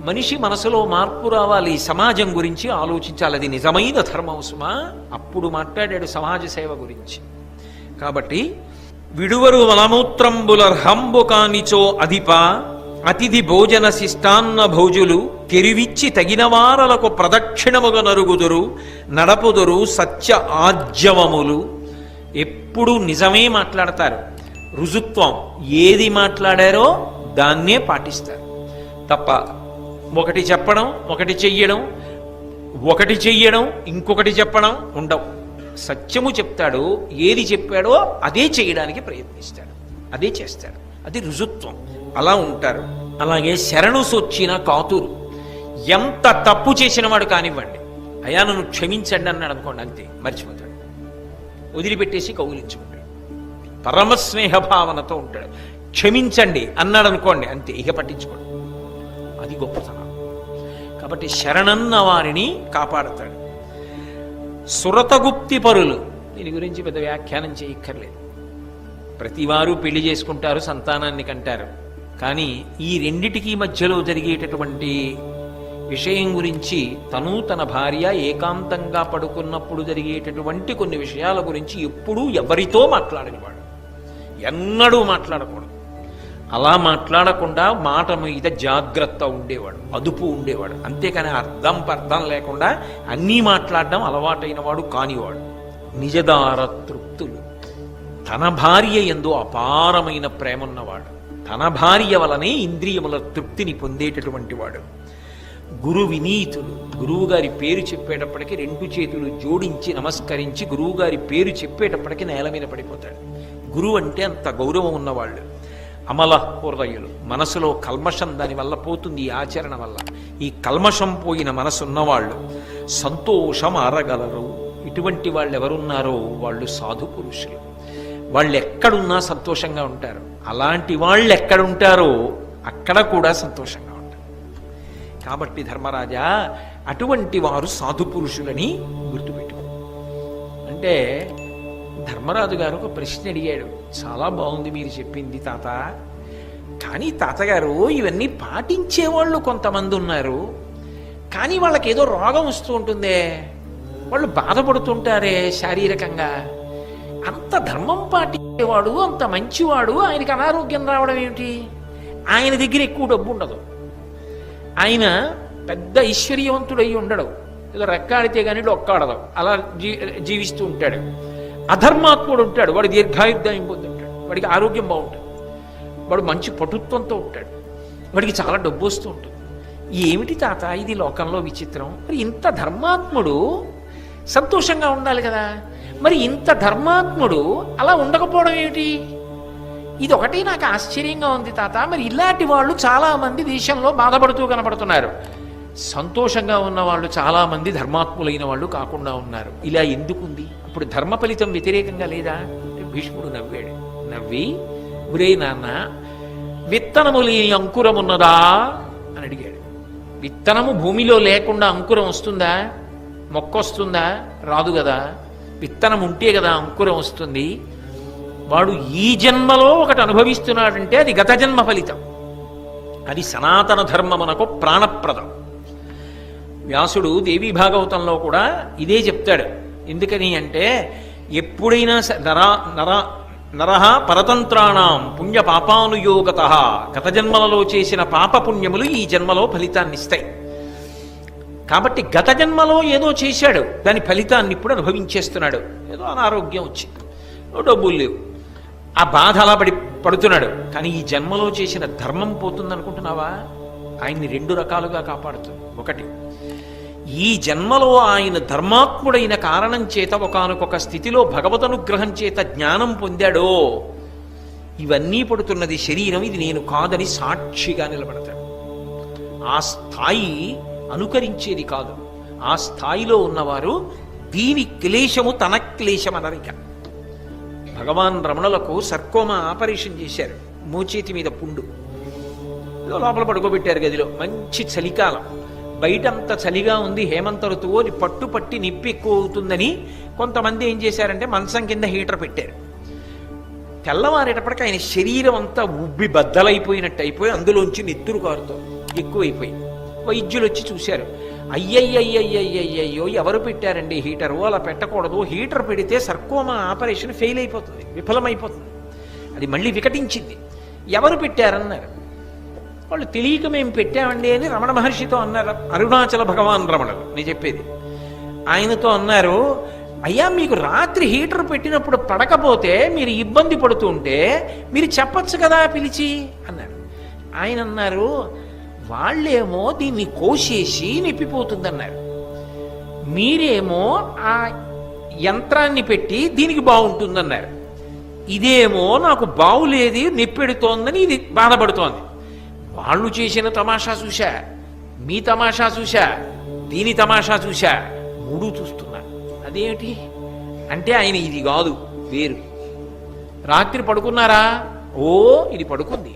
మనిషి మనసులో మార్పు రావాలి, సమాజం గురించి ఆలోచించాలి. అది నిజమైన ధర్మం సుమా. అప్పుడు మాట్లాడాడు సమాజ సేవ గురించి. కాబట్టి విడువరు మలమూత్రంబులర్హంబు కానిచో అధిప అతిథి భోజన శిష్టాన్న భోజులు కెరివిచ్చి తగిన వారలకు ప్రదక్షిణముగా నరుగుదురు నడపుదురు సత్య ఆజ్యవములు. ఎప్పుడు నిజమే మాట్లాడతారు. రుజుత్వం, ఏది మాట్లాడారో దాన్నే పాటిస్తారు తప్ప ఒకటి చెప్పడం, ఒకటి చెయ్యడం, ఇంకొకటి చెప్పడం ఉండవు. సత్యము చెప్తాడు, ఏది చెప్పాడో అదే చేయడానికి ప్రయత్నిస్తాడు, అదే చేస్తాడు. అది రుజుత్వం. అలా ఉంటారు. అలాగే శరణు సొచ్చిన కాతురు. ఎంత తప్పు చేసిన వాడు కానివ్వండి, అయా నన్ను క్షమించండి అన్నాడు అనుకోండి, అంతే, మర్చిపోతాడు, వదిలిపెట్టేసి కౌగిలించుకుంటాడు, పరమస్నేహ భావనతో ఉంటాడు. క్షమించండి అన్నాడు అనుకోండి, అంతే, ఇక పట్టించుకోండి. అది గొప్పతనం. కాబట్టి శరణన్న వారిని కాపాడతాడు. సురతగుప్తి పరులు, దీని గురించి పెద్ద వ్యాఖ్యానం చేయక్కర్లేదు. ప్రతివారు పెళ్లి చేసుకుంటారు, సంతానాన్ని కంటారు. కానీ ఈ రెండిటికీ మధ్యలో జరిగేటటువంటి విషయం గురించి, తను తన భార్య ఏకాంతంగా పడుకున్నప్పుడు జరిగేటటువంటి కొన్ని విషయాల గురించి ఎప్పుడూ ఎవరితో మాట్లాడనివాడు, ఎన్నడూ మాట్లాడకూడదు. అలా మాట్లాడకుండా మాట మీద జాగ్రత్త ఉండేవాడు, అదుపు ఉండేవాడు. అంతేకాని అర్థం లేకుండా అన్నీ మాట్లాడడం అలవాటైన వాడు కానివాడు. నిజదార తృప్తులు, తన భార్య యందు అపారమైన ప్రేమ ఉన్నవాడు, తన భార్య వలనే ఇంద్రియముల తృప్తిని పొందేటటువంటి వాడు. గురు వినీతులు, గురువుగారి పేరు చెప్పేటప్పటికి రెండు చేతులు జోడించి నమస్కరించి గురువుగారి పేరు చెప్పేటప్పటికి నేల మీద పడిపోతాడు. గురువు అంటే అంత గౌరవం ఉన్నవాళ్ళు. అమల హృదయులు, మనసులో కల్మషం దానివల్ల పోతుంది, ఈ ఆచరణ వల్ల. ఈ కల్మషం పోయిన మనసు ఉన్నవాళ్ళు సంతోషం ఆరగలరు. ఇటువంటి వాళ్ళు ఎవరున్నారో వాళ్ళు సాధు పురుషులు. వాళ్ళు ఎక్కడున్నా సంతోషంగా ఉంటారు. అలాంటి వాళ్ళు ఎక్కడుంటారో అక్కడ కూడా సంతోషంగా ఉంటారు. కాబట్టి ధర్మరాజా, అటువంటి వారు సాధు పురుషులని గుర్తుపెట్టుకో. అంటే ధర్మరాజు గారు ఒక ప్రశ్న అడిగాడు. చాలా బాగుంది మీరు చెప్పింది తాత, కానీ తాతగారు ఇవన్నీ పాటించేవాళ్ళు కొంతమంది ఉన్నారు, కానీ వాళ్ళకి ఏదో రోగం వస్తూ ఉంటుందే, వాళ్ళు బాధపడుతుంటారే శారీరకంగా. అంత ధర్మం పాటించేవాడు, అంత మంచివాడు, ఆయనకి అనారోగ్యం రావడం ఏమిటి? ఆయన దగ్గర ఎక్కువ డబ్బు ఉండదు, ఆయన పెద్ద ఐశ్వర్యవంతుడై ఉండడు, ఏదో రెక్కాడితే కానీ డొక్కాడదు, అలా జీవిస్తూ ఉంటాడు. అధర్మాత్ముడు ఉంటాడు, వాడు దీర్ఘాయుర్దాయం పొందుంటాడు, వాడికి ఆరోగ్యం బాగుంటుంది, వాడు మంచి పటుత్వంతో ఉంటాడు, వాడికి చాలా డబ్బు వస్తూ ఉంటుంది. ఏమిటి తాత ఇది లోకంలో విచిత్రం? మరి ఇంత ధర్మాత్ముడు సంతోషంగా ఉండాలి కదా, మరి ఇంత ధర్మాత్ముడు అలా ఉండకపోవడం ఏమిటి? ఇది ఒకటి నాకు ఆశ్చర్యంగా ఉంది తాత. మరి ఇలాంటి వాళ్ళు చాలా మంది దేశంలో బాధపడుతూ కనపడుతున్నారు, సంతోషంగా ఉన్న వాళ్ళు చాలా మంది ధర్మాత్ములైన వాళ్ళు కాకుండా ఉన్నారు. ఇలా ఎందుకుంది? అప్పుడు ధర్మ ఫలితం వ్యతిరేకంగా లేదా? భీష్ముడు నవ్వాడు. నవ్వి, ఒరే నాన్న, విత్తనము లేని అంకురం ఉన్నదా అని అడిగాడు. విత్తనము భూమిలో లేకుండా అంకురం వస్తుందా? మొక్క వస్తుందా? రాదు కదా. విత్తనం ఉంటే కదా అంకురం వస్తుంది. వాడు ఈ జన్మలో ఒకటి అనుభవిస్తున్నాడంటే అది గత జన్మ ఫలితం, అది సనాతన ధర్మమునకు ప్రాణప్రదం. వ్యాసుడు దేవీ భాగవతంలో కూడా ఇదే చెప్తాడు. ఎందుకని అంటే, ఎప్పుడైనా నరహ పరతంత్రాణం పుణ్య పాపానుయోగత, గత జన్మలలో చేసిన పాపపుణ్యములు ఈ జన్మలో ఫలితాన్ని ఇస్తాయి. కాబట్టి గత జన్మలో ఏదో చేశాడు, దాని ఫలితాన్ని ఇప్పుడు అనుభవించేస్తున్నాడు. ఏదో అనారోగ్యం వచ్చింది, డబ్బులు లేవు, ఆ బాధ అలా పడుతున్నాడు. కానీ ఈ జన్మలో చేసిన ధర్మం పోతుందనుకుంటున్నావా? ఆయన్ని రెండు రకాలుగా కాపాడుతుంది. ఒకటి, ఈ జన్మలో ఆయన ధర్మాత్ముడైన కారణం చేత ఒకానొక స్థితిలో భగవదనుగ్రహం చేత జ్ఞానం పొందాడో, ఇవన్నీ పడుతున్నది శరీరం, ఇది నేను కాదని సాక్షిగా నిలబడతాడు. ఆ స్థాయి అనుకరించేది కాదు. ఆ స్థాయిలో ఉన్నవారు దీని క్లేశము తన క్లేశం అనరిక. భగవాన్ రమణులకు సర్కోమా ఆపరేషన్ చేశారు, మోచేతి మీద పుండు, ఏదో లోపల పడుకోబెట్టారు గదిలో. మంచి చలికాలం, బయటంతా చలిగా ఉంది, హేమంత ఋతువు, అది పట్టి నిప్పి ఎక్కువ అవుతుందని కొంతమంది ఏం చేశారంటే మంచం కింద హీటర్ పెట్టారు. తెల్లవారేటప్పటికి ఆయన శరీరం అంతా ఉబ్బి బద్దలైపోయినట్టు అయిపోయి అందులోంచి నెత్తురు కారుతో ఎక్కువైపోయి వైద్యులు వచ్చి చూశారు. అయ్యయ్యయ్యయ్యయ్యో ఎవరు పెట్టారండి హీటరు, అలా పెట్టకూడదు, హీటర్ పెడితే సర్కోమా ఆపరేషన్ ఫెయిల్ అయిపోతుంది, విఫలమైపోతుంది, అది మళ్ళీ వికటించింది, ఎవరు పెట్టారన్నారు. వాళ్ళు తెలియక మేము పెట్టామండి అని రమణ మహర్షితో అన్నారు. అరుణాచల భగవాన్ రమణులు నేను చెప్పేది. ఆయనతో అన్నారు, అయ్యా మీకు రాత్రి హీటర్ పెట్టినప్పుడు పడకపోతే మీరు ఇబ్బంది పడుతుంటే మీరు చెప్పచ్చు కదా పిలిచి అన్నాడు. ఆయన అన్నారు, వాళ్ళేమో దీన్ని కోసేసి నిప్పిపోతుందన్నారు, మీరేమో ఆ యంత్రాన్ని పెట్టి దీనికి బాగుంటుందన్నారు, ఇదేమో నాకు బావులేది నిప్పెడుతోందని ఇది బాధపడుతోంది. వాళ్ళు చేసిన తమాషా చూశా, మీ తమాషా చూశా, దీని తమాషా చూశా, మూడు చూస్తున్నా. అదేమిటి అంటే ఆయన ఇది కాదు వేరు. రాత్రి పడుకున్నారా, ఓ ఇది పడుకుంది,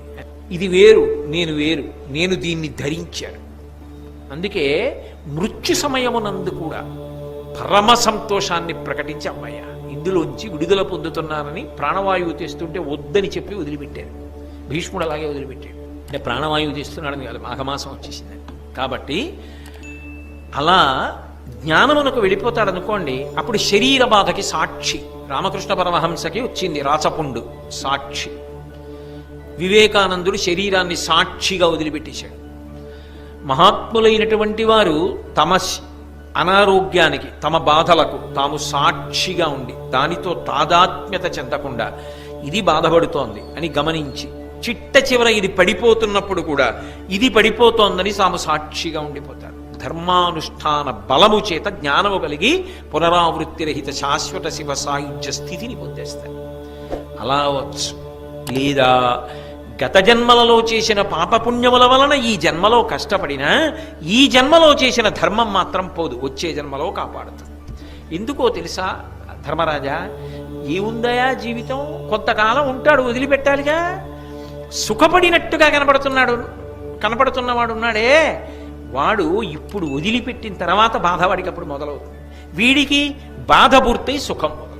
ఇది వేరు, నేను వేరు, నేను దీన్ని ధరించాను. అందుకే మృత్యు సమయమునందు కూడా పరమ సంతోషాన్ని ప్రకటించి అమ్మయ్య ఇందులోంచి విడుదల పొందుతున్నానని ప్రాణవాయువు తెస్తుంటే వద్దని చెప్పి వదిలిపెట్టారు. భీష్ముడు అలాగే వదిలిపెట్టాడు. అంటే ప్రాణవాయువు తెస్తున్నాడని కాదు, మాఘమాసం వచ్చేసింది కాబట్టి. అలా జ్ఞానమునకు వెళ్ళిపోతాడనుకోండి, అప్పుడు శరీర బాధకి సాక్షి. రామకృష్ణ పరమహంసకి వచ్చింది రాచపుండు సాక్షి. వివేకానందుడు శరీరాన్ని సాక్షిగా వదిలిపెట్టేశాడు. మహాత్ములైనటువంటి వారు తమ అనారోగ్యానికి, తమ బాధలకు తాము సాక్షిగా ఉండి దానితో తాదాత్మ్యత చెందకుండా ఇది బాధపడుతోంది అని గమనించి చిట్ట చివర ఇది పడిపోతున్నప్పుడు కూడా ఇది పడిపోతోందని తాము సాక్షిగా ఉండిపోతారు. ధర్మానుష్ఠాన బలము చేత జ్ఞానము కలిగి పునరావృత్తి రహిత శాశ్వత శివ సాయుధ్య స్థితిని పొందేస్తారు. అలా అవచ్చు. లేదా గత జన్మలలో చేసిన పాపపుణ్యముల వలన ఈ జన్మలో కష్టపడినా ఈ జన్మలో చేసిన ధర్మం మాత్రం పోదు, వచ్చే జన్మలో కాపాడుతుంది. ఎందుకో తెలుసా ధర్మరాజా, ఏముందయా జీవితం, కొంతకాలం ఉంటాడు, వదిలిపెట్టాలిగా. సుఖపడినట్టుగా కనపడుతున్నవాడు ఉన్నాడే, వాడు ఇప్పుడు వదిలిపెట్టిన తర్వాత బాధ వాడికి అప్పుడు మొదలవుతుంది. వీడికి బాధ పూర్తయి సుఖం మొదలవుతుంది.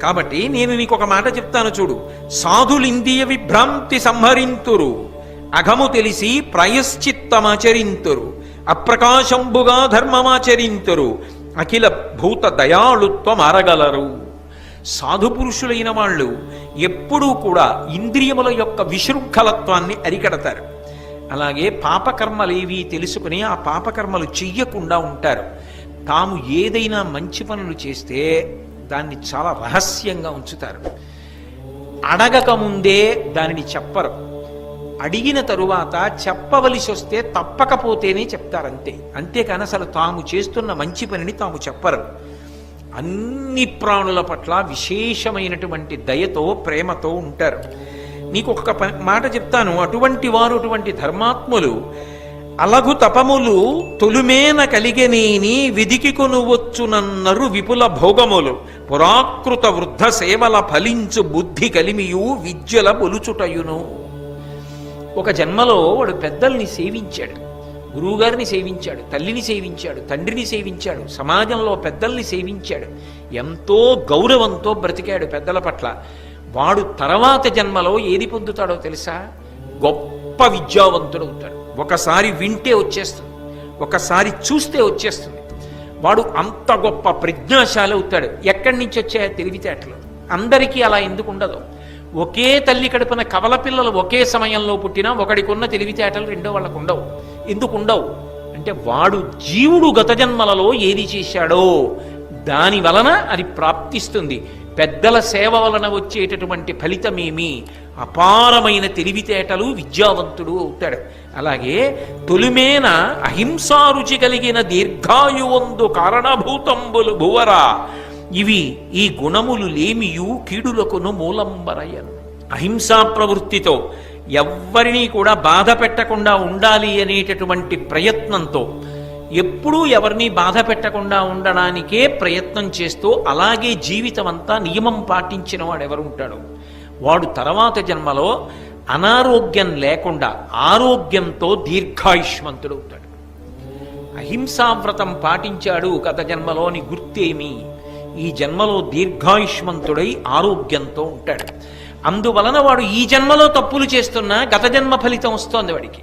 కాబట్టి నేను నీకు ఒక మాట చెప్తాను చూడు. సాధులిందియ విభ్రాంతి సంహరింతురు, అఘము తెలిసి ప్రాయశ్చిత్తమాచరింతురు, అప్రకాశంబుగా ధర్మమాచరింతురు, అఖిల భూత దయాళుత్వం అరగలరు. సాధుపురుషులైన వాళ్ళు ఎప్పుడూ కూడా ఇంద్రియముల యొక్క విశృంఖలత్వాన్ని అరికడతారు. అలాగే పాపకర్మలేవి తెలుసుకుని ఆ పాపకర్మలు చెయ్యకుండా ఉంటారు. తాము ఏదైనా మంచి పనులు చేస్తే దాన్ని చాలా రహస్యంగా ఉంచుతారు. అడగక ముందే దానిని చెప్పరు. అడిగిన తరువాత చెప్పవలసి వస్తే తప్పకపోతేనే చెప్తారంతే. అంతేకాని అసలు తాము చేస్తున్న మంచి పనిని తాము చెప్పరు. అన్ని ప్రాణుల పట్ల విశేషమైనటువంటి దయతో ప్రేమతో ఉంటారు. నీకు ఒక మాట చెప్తాను. అటువంటి వారు, అటువంటి ధర్మాత్ములు అలగు తపములు తొలుమేన కలిగనేని విధికి కొనువచ్చునన్నరు విపుల భోగములు, పురాకృత వృద్ధ సేవల ఫలించు బుద్ధి కలిమియు విద్యల బొలుచుటయును. ఒక జన్మలో వాడు పెద్దల్ని సేవించాడు, గురువుగారిని సేవించాడు, తల్లిని సేవించాడు, తండ్రిని సేవించాడు, సమాజంలో పెద్దల్ని సేవించాడు, ఎంతో గౌరవంతో బ్రతికాడు పెద్దల పట్ల. వాడు తర్వాత జన్మలో ఏది పొందుతాడో తెలుసా? గొప్ప విద్యావంతుడవుతాడు. ఒకసారి వింటే వచ్చేస్తుంది, ఒకసారి చూస్తే వచ్చేస్తుంది. వాడు అంత గొప్ప ప్రజ్ఞాశాలి అవుతాడు. ఎక్కడి నుంచి వచ్చాయో తెలివితేటలు. అందరికీ అలా ఎందుకు ఉండదు? ఒకే తల్లి కడుపున కవల పిల్లలు ఒకే సమయంలో పుట్టినా ఒకడికున్న తెలివితేటలు రెండో వాళ్ళకు ఉండవు. ఎందుకు ఉండవు అంటే వాడు జీవుడు గత జన్మలలో ఏది చేశాడో దాని వలన అది ప్రాప్తిస్తుంది. పెద్దల సేవ వలన వచ్చేటటువంటి ఫలితమేమి? అపారమైన తెలివితేటలు, విద్యావంతుడు అవుతాడు. అలాగే తొలిమేన అహింసారుచి కలిగిన దీర్ఘాయువందు కారణభూతంబులు భువరా, ఇవి ఈ గుణములు లేమియు కీడులకును మూలంబరయను. అహింసా ప్రవృత్తితో ఎవ్వరినీ కూడా బాధ పెట్టకుండా ఉండాలి అనేటటువంటి ప్రయత్నంతో, ఎప్పుడూ ఎవరిని బాధ పెట్టకుండా ఉండడానికే ప్రయత్నం చేస్తూ అలాగే జీవితం అంతా నియమం పాటించిన వాడు ఎవరు ఉంటాడో వాడు తర్వాత జన్మలో అనారోగ్యం లేకుండా ఆరోగ్యంతో దీర్ఘాయుష్మంతుడవుతాడు. అహింసావ్రతం పాటించాడు గత జన్మలోని గుర్తేమి? ఈ జన్మలో దీర్ఘాయుష్మంతుడై ఆరోగ్యంతో ఉంటాడు. అందువలన వాడు ఈ జన్మలో తప్పులు చేస్తున్నా గత జన్మ ఫలితం వస్తోంది వాడికి.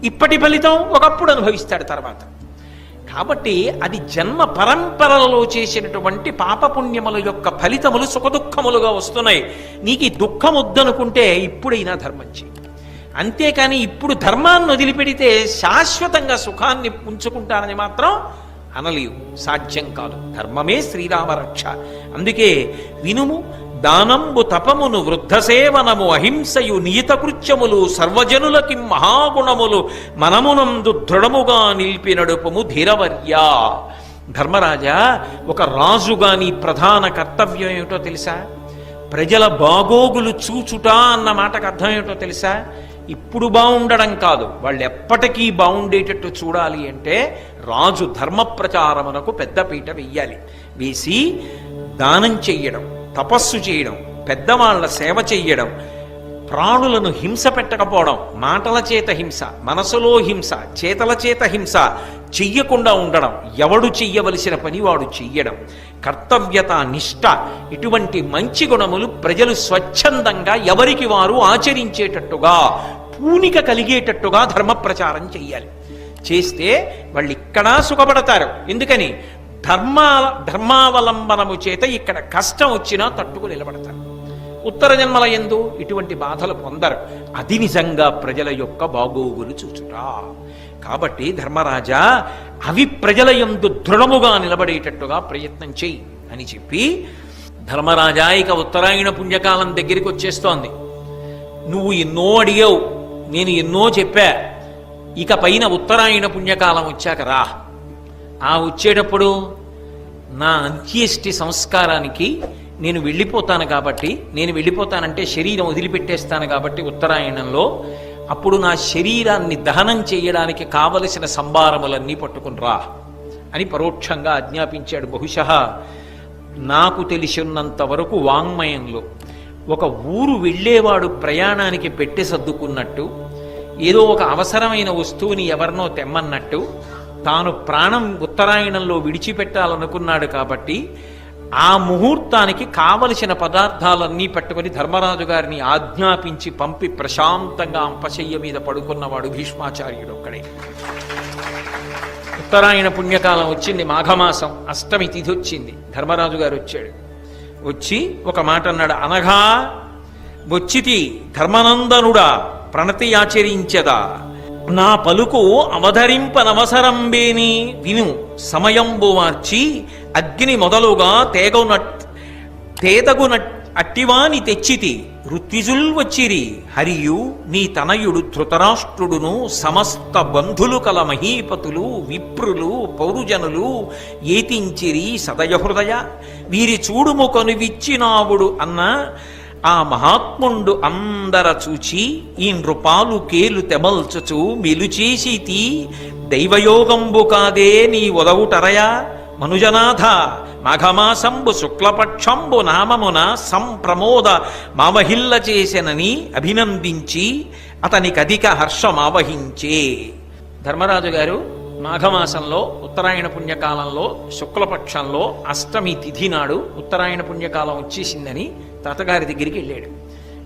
ఇప్పటి ఫలితం ఒకప్పుడు అనుభవిస్తాడు తర్వాత. కాబట్టి అది జన్మ పరంపరలలో చేసినటువంటి పాపపుణ్యముల యొక్క ఫలితములు సుఖదుఖములుగా వస్తున్నాయి. నీకు ఈ దుఃఖం వద్దనుకుంటే ఇప్పుడైనా ధర్మం చేయి. అంతేకాని ఇప్పుడు ధర్మాన్ని వదిలిపెడితే శాశ్వతంగా సుఖాన్ని ఉంచుకుంటానని మాత్రం అనలేవు, సాధ్యం కాదు. ధర్మమే శ్రీరామ రక్ష. అందుకే వినుము, దానంబు తపమును వృద్ధ సేవనము అహింసయు నియత కృత్యములు సర్వజనులకి మహాగుణములు మనమునందు దృఢముగా నిలిపి నడుపుము ధీరవర్య. ధర్మరాజా, ఒక రాజుగా నీ ప్రధాన కర్తవ్యం ఏమిటో తెలుసా? ప్రజల బాగోగులు చూచుట అన్న మాటకు అర్థం ఏమిటో తెలుసా? ఇప్పుడు బాగుండడం కాదు, వాళ్ళు ఎప్పటికీ బాగుండేటట్టు చూడాలి అంటే రాజు ధర్మ ప్రచారమునకు పెద్దపీట వెయ్యాలి. వేసి దానం చెయ్యడం, తపస్సు చేయడం, పెద్దవాళ్ల సేవ చెయ్యడం, ప్రాణులను హింస పెట్టకపోవడం, మాటల చేత హింస, మనసులో హింస, చేతల చేత హింస చెయ్యకుండా ఉండడం, ఎవడు చెయ్యవలసిన పని వాడు చెయ్యడం, కర్తవ్యత, నిష్ఠ, ఇటువంటి మంచి గుణములు ప్రజలు స్వచ్ఛందంగా ఎవరికి వారు ఆచరించేటట్టుగా పూనిక కలిగేటట్టుగా ధర్మ ప్రచారం చెయ్యాలి. చేస్తే వాళ్ళు ఇక్కడ సుఖపడతారు. ఎందుకని? ధర్మావలంబనము చేత ఇక్కడ కష్టం వచ్చినా తట్టుకు నిలబడతారు. ఉత్తర జన్మల యందు ఇటువంటి బాధలు పొందరు. అది నిజంగా ప్రజల యొక్క బాగోగులు చూచుట. కాబట్టి ధర్మరాజా, అవి ప్రజల యందు దృఢముగా నిలబడేటట్టుగా ప్రయత్నం చెయ్యి అని చెప్పి, ధర్మరాజా ఇక ఉత్తరాయణ పుణ్యకాలం దగ్గరికి వచ్చేస్తోంది. నువ్వు ఎన్నో అడిగావు, నేను ఎన్నో చెప్పా. ఇక పైన ఉత్తరాయణ పుణ్యకాలం వచ్చాక రా. ఆ వచ్చేటప్పుడు నా అంత్యేష్టి సంస్కారానికి నేను వెళ్ళిపోతాను కాబట్టి, నేను వెళ్ళిపోతానంటే శరీరం వదిలిపెట్టేస్తాను కాబట్టి ఉత్తరాయణంలో, అప్పుడు నా శరీరాన్ని దహనం చేయడానికి కావలసిన సంభారములన్నీ పట్టుకుని రా అని పరోక్షంగా ఆజ్ఞాపించాడు. బహుశః నాకు తెలిసినంత వరకు వాంగ్మయంలో ఒక ఊరు వెళ్ళేవాడు ప్రయాణానికి పెట్టి సర్దుకున్నట్టు, ఏదో ఒక అవసరమైన వస్తువుని ఎవరినో తెమ్మన్నట్టు, తాను ప్రాణం ఉత్తరాయణంలో విడిచిపెట్టాలనుకున్నాడు కాబట్టి ఆ ముహూర్తానికి కావలసిన పదార్థాలన్నీ పట్టుకుని ధర్మరాజు గారిని ఆజ్ఞాపించి పంపి ప్రశాంతంగా అంపశయ్య మీద పడుకున్నవాడు భీష్మాచార్యుడు ఒక్కడే. ఉత్తరాయణ పుణ్యకాలం వచ్చింది, మాఘమాసం అష్టమి తిథి వచ్చింది. ధర్మరాజు గారు వచ్చాడు. వచ్చి ఒక మాట అన్నాడు. అనగా వచ్చితి ధర్మనందనుడా ప్రణతి ఆచరించదా, నా పలుకు అవధరింపనవసరంబేని విను సమయంబు మార్చి అగ్ని మొదలుగా తేదగున అట్టివాని తెచ్చితి ఋత్విజుల్ వచ్చిరి హరియు నీ తనయుడు ధృతరాష్ట్రుడును సమస్త బంధులు కల మహీపతులు విప్రులు పౌరుజనులు ఏతించిరి సదయహృదయ వీరి చూడుము కొనువిచ్చినావుడు అన్న ఆ మహాత్ముండు అందర చూచి ఈ నృపాలు కేలు తెమల్చుచు మెలుచేసి దైవయోగంబు కాదే నీ ఉదవుటరయా మనుజనాథ మాఘమాసంబు శుక్లపక్షంబు నామమున సంప్రమోద మామహిల్ల చేసెనని అభినందించి అతనికి అధిక హర్షమావహించే. ధర్మరాజు గారు మాఘమాసంలో ఉత్తరాయణ పుణ్యకాలంలో శుక్లపక్షంలో అష్టమి తిథి నాడు ఉత్తరాయణ పుణ్యకాలం వచ్చేసిందని తాతగారి దగ్గరికి వెళ్ళాడు.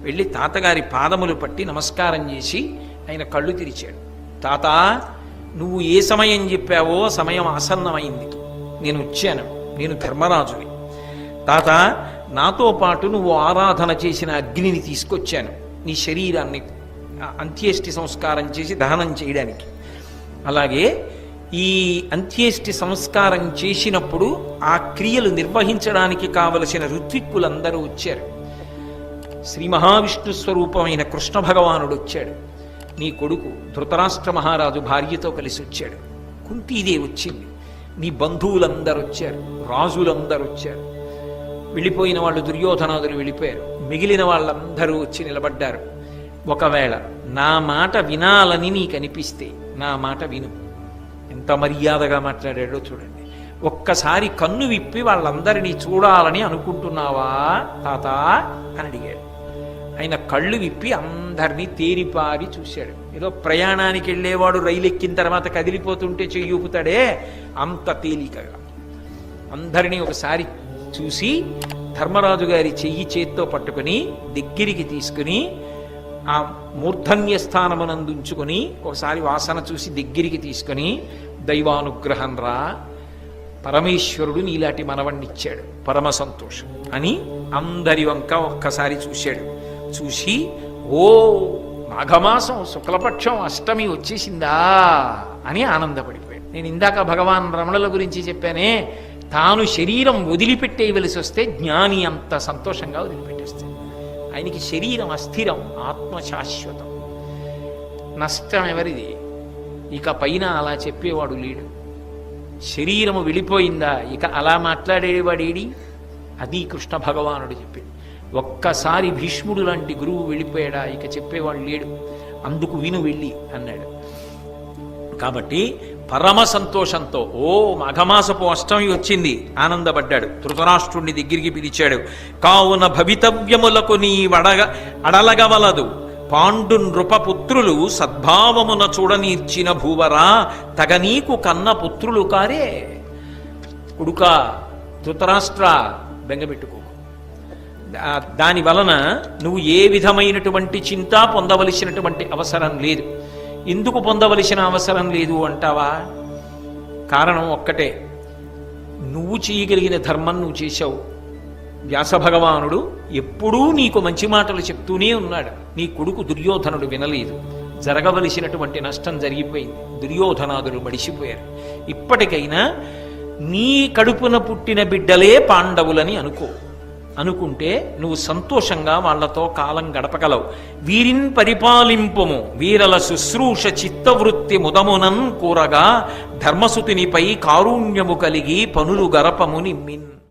వెళ్ళి తాతగారి పాదములు పట్టి నమస్కారం చేసి ఆయన కళ్ళు తెరిచాడు. తాత, నువ్వు ఏ సమయం చెప్పావో సమయం ఆసన్నమైంది, నేను వచ్చాను, నేను ధర్మరాజుని. తాత, నాతో పాటు నువ్వు ఆరాధన చేసిన అగ్నిని తీసుకొచ్చాను నీ శరీరాన్ని అంత్యేష్టి సంస్కారం చేసి దహనం చేయడానికి. అలాగే ఈ అంత్యేష్టి సంస్కారం చేసినప్పుడు ఆ క్రియలు నిర్వహించడానికి కావలసిన ఋత్విక్కులందరూ వచ్చారు. శ్రీ మహావిష్ణు స్వరూపమైన కృష్ణ భగవానుడు వచ్చాడు. నీ కొడుకు ధృతరాష్ట్ర మహారాజు భార్యతో కలిసి వచ్చాడు. కుంతీదేవి వచ్చింది. నీ బంధువులందరూ వచ్చారు, రాజులందరూ వచ్చారు. వెళ్ళిపోయిన వాళ్ళు దుర్యోధనాదులు వెళ్ళిపోయారు. మిగిలిన వాళ్ళందరూ వచ్చి నిలబడ్డారు. ఒకవేళ నా మాట వినాలని నీకు అనిపిస్తే నా మాట విను. ఎంత మర్యాదగా మాట్లాడాడో చూడండి. ఒక్కసారి కన్ను విప్పి వాళ్ళందరినీ చూడాలని అనుకుంటున్నావా తాత అని అడిగాడు. ఆయన కళ్ళు విప్పి అందరినీ తేరిపారి చూశాడు. ఏదో ప్రయాణానికి వెళ్ళేవాడు రైలు ఎక్కిన తర్వాత కదిలిపోతుంటే చెయ్యి ఊపుతాడే అంత తేలికగా అందరినీ ఒకసారి చూసి ధర్మరాజు గారి చెయ్యి చేత్తో పట్టుకుని దగ్గరికి తీసుకుని ఆ మూర్ధన్య స్థానమునందుంచుకొని ఒకసారి వాసన చూసి దగ్గరికి తీసుకొని దైవానుగ్రహం రా, పరమేశ్వరుడు నీలాంటి మనవణ్ణిచ్చాడు, పరమ సంతోషం అని అందరి వంక ఒక్కసారి చూశాడు. చూసి ఓ మాఘమాసం శుక్లపక్షం అష్టమి వచ్చేసిందా అని ఆనందపడిపోయాడు. నేను ఇందాక భగవాన్ రమణుల గురించి చెప్పానే, తాను శరీరం వదిలిపెట్టేయవలసి వస్తే జ్ఞాని అంత సంతోషంగా వదిలిపెట్టేస్తాడు. ఆయనకి శరీరం అస్థిరం, ఆత్మ శాశ్వతం. నష్టం ఎవరిది? ఇక పైన అలా చెప్పేవాడు లేడు. శరీరము వెళ్ళిపోయిందా ఇక అలా మాట్లాడేవాడేడి? అది కృష్ణ భగవానుడు చెప్పింది. ఒక్కసారి భీష్ముడు లాంటి గురువు వెళ్ళిపోయాడా ఇక చెప్పేవాడు లేడు, అందుకు విను వెళ్ళి అన్నాడు. కాబట్టి పరమ సంతోషంతో ఓ మాఘమాసపు అష్టమి వచ్చింది ఆనందపడ్డాడు. ధృతరాష్ట్రుణ్ణి దగ్గరికి పిలిచాడు. కావున భవితవ్యములకు నీ అడలగవలదు, పాండు నృపపుత్రులు సద్భావమున చూడనీర్చిన భూవరా, తగనీకు కన్న పుత్రులు కారే. కొడుక ధృతరాష్ట్ర, బెంగపెట్టుకో. దాని వలన నువ్వు ఏ విధమైనటువంటి చింత పొందవలసినటువంటి అవసరం లేదు. ఎందుకు పొందవలసిన అవసరం లేదు అంటావా? కారణం ఒక్కటే, నువ్వు చేయగలిగిన ధర్మం నువ్వు చేశావు. వ్యాస భగవానుడు ఎప్పుడూ నీకు మంచి మాటలు చెప్తూనే ఉన్నాడు. నీ కొడుకు దుర్యోధనుడు వినలేదు, జరగవలసినటువంటి నష్టం జరిగిపోయింది, దుర్యోధనాదులు మడిసిపోయారు. ఇప్పటికైనా నీ కడుపున పుట్టిన బిడ్డలే పాండవులని అనుకుంటే నువ్వు సంతోషంగా వాళ్లతో కాలం గడపగలవు. వీరిన్ పరిపాలింపుము, వీరల శుశ్రూష చిత్తవృత్తి ముదమునన్ కూరగా, ధర్మసుతినిపై కారుణ్యము కలిగి పనులు గరపము నిమ్మిన్.